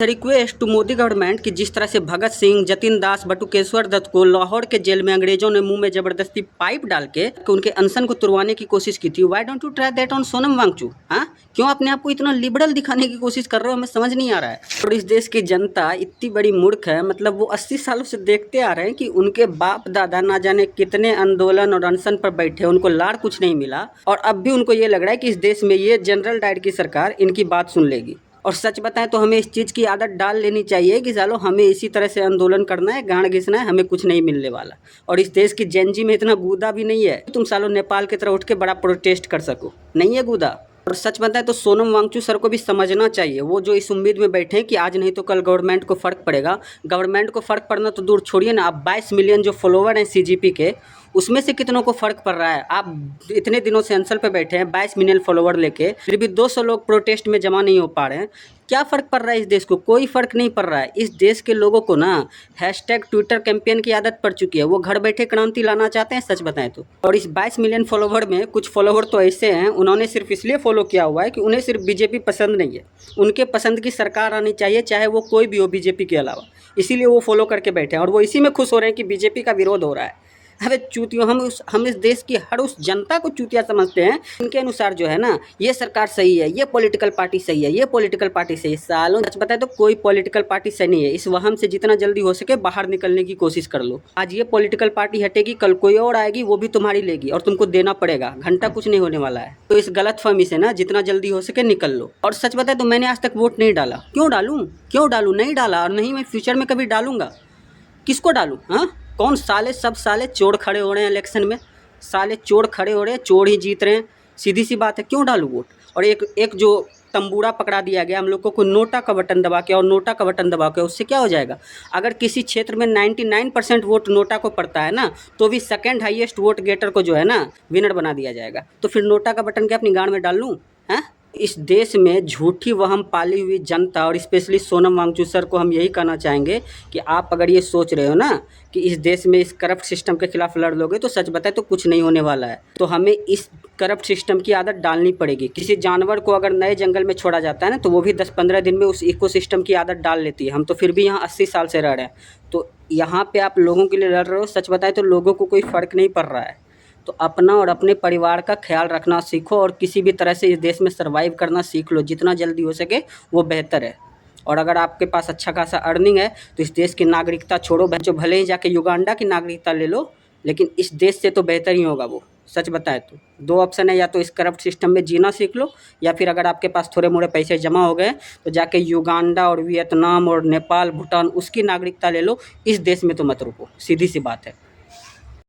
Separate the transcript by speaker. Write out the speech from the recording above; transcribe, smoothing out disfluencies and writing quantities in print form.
Speaker 1: Request to Modi government कि जिस तरह से भगत सिंह, जतिन दास, बटुकेश्वर दत्त को लाहौर के जेल में अंग्रेजों ने मुंह में जबरदस्ती पाइप डाल के उनके अनशन को तुड़वाने की कोशिश की थी। Why don't you try that on Sonam Wangchu? हाँ, क्यों अपने आप को इतना लिबरल दिखाने की कोशिश कर रहे हो? हमें समझ नहीं आ रहा है। और इस देश की जनता इतनी बड़ी मूर्ख है, मतलब वो 80 सालों से देखते आ रहे हैं कि उनके बाप दादा ना जाने कितने आंदोलन और अनशन पर बैठे, उनको लाड़ कुछ नहीं मिला, और अब भी उनको ये लग रहा है कि इस देश में ये जनरल डायर की सरकार इनकी बात सुन लेगी। और सच बताएं तो हमें इस चीज़ की आदत डाल लेनी चाहिए कि सालो हमें इसी तरह से आंदोलन करना है, गांड घिसना है, हमें कुछ नहीं मिलने वाला। और इस देश की जेनजी में इतना गूदा भी नहीं है तुम सालो नेपाल की तरह उठ के बड़ा प्रोटेस्ट कर सको, नहीं है गूदा। और सच बताएं तो सोनम वांगचू सर को भी समझना चाहिए, वो जो इस उम्मीद में बैठे हैं कि आज नहीं तो कल गवर्नमेंट को फ़र्क पड़ेगा। गवर्नमेंट को फ़र्क पड़ना तो दूर छोड़िए ना, आप 22 मिलियन जो फॉलोवर हैं सीजीपी के, उसमें से कितनों को फ़र्क पड़ रहा है? आप इतने दिनों से अनशन पे बैठे हैं 22 मिलियन फॉलोवर लेके, फिर भी 200 लोग प्रोटेस्ट में जमा नहीं हो पा रहे हैं। क्या फ़र्क पड़ रहा है इस देश को? कोई फ़र्क नहीं पड़ रहा है। इस देश के लोगों को ना हैशटैग ट्विटर कैंपेन की आदत पड़ चुकी है, वो घर बैठे क्रांति लाना चाहते हैं, सच बताएं तो। और इस 22 मिलियन फॉलोवर में कुछ फॉलोवर तो ऐसे हैं, उन्होंने सिर्फ इसलिए फॉलो किया हुआ है कि उन्हें सिर्फ बीजेपी पसंद नहीं है, उनके पसंद की सरकार आनी चाहिए, चाहे वो कोई भी हो बीजेपी के अलावा, इसीलिए वो फॉलो करके बैठे हैं और वो इसी में खुश हो रहे हैं कि बीजेपी का विरोध हो रहा है। अबे चूतियों, हम इस देश की हर उस जनता को चूतिया समझते हैं, इनके अनुसार जो है ना, ये सरकार सही है, ये पॉलिटिकल पार्टी सही है, ये पॉलिटिकल पार्टी सही है। सालों सच बताए तो कोई पॉलिटिकल पार्टी सही नहीं है। इस वहम से जितना जल्दी हो सके बाहर निकलने की कोशिश कर लो। आज ये पॉलिटिकल पार्टी हटेगी, कल कोई और आएगी, वो भी तुम्हारी लेगी और तुमको देना पड़ेगा, घंटा कुछ नहीं होने वाला है। तो इस गलतफहमी से ना जितना जल्दी हो सके निकल लो। और सच बताए तो मैंने आज तक वोट नहीं डाला। क्यों डालूं? नहीं डाला और नहीं मैं फ्यूचर में कभी डालूंगा। किसको डालूं? हाँ, कौन साले, सब साले चोर खड़े हो रहे हैं इलेक्शन में, साले चोर खड़े हो रहे हैं, चोर ही जीत रहे हैं, सीधी सी बात है। क्यों डालूं वोट? और एक जो तंबूरा पकड़ा दिया गया हम लोगों को नोटा का बटन दबा के, और नोटा का बटन दबा के उससे क्या हो जाएगा? अगर किसी क्षेत्र में 99% वोट नोटा को पड़ता है ना, तो भी सेकंड हाईएस्ट वोट गेटर को जो है ना विनर बना दिया जाएगा। तो फिर नोटा का बटन क्या अपनी गांड में डाल लूँ? हैं? इस देश में झूठी वहम पाली हुई जनता, और स्पेशली सोनम वांगचू सर को हम यही कहना चाहेंगे कि आप अगर ये सोच रहे हो ना कि इस देश में इस करप्ट सिस्टम के खिलाफ लड़ लोगे, तो सच बताए तो कुछ नहीं होने वाला है। तो हमें इस करप्ट सिस्टम की आदत डालनी पड़ेगी। किसी जानवर को अगर नए जंगल में छोड़ा जाता है ना, तो वो भी 10-15 दिन में उस इकोसिस्टम की आदत डाल लेती है। हम तो फिर भी यहाँ 80 साल से रह रहे हैं, तो यहाँ पे आप लोगों के लिए लड़ रहे हो। सच बताए तो लोगों को कोई फ़र्क नहीं पड़ रहा है। तो अपना और अपने परिवार का ख्याल रखना सीखो, और किसी भी तरह से इस देश में सर्वाइव करना सीख लो, जितना जल्दी हो सके वो बेहतर है। और अगर आपके पास अच्छा खासा अर्निंग है तो इस देश की नागरिकता छोड़ो, जो भले ही जाके युगांडा की नागरिकता ले लो, लेकिन इस देश से तो बेहतर ही होगा वो। सच बताए तो 2 ऑप्शन है, या तो इस करप्ट सिस्टम में जीना सीख लो, या फिर अगर आपके पास थोड़े मोड़े पैसे जमा हो गए तो जाके युगांडा और वियतनाम और नेपाल, भूटान, उसकी नागरिकता ले लो। इस देश में तो मत रुको, सीधी सी बात है।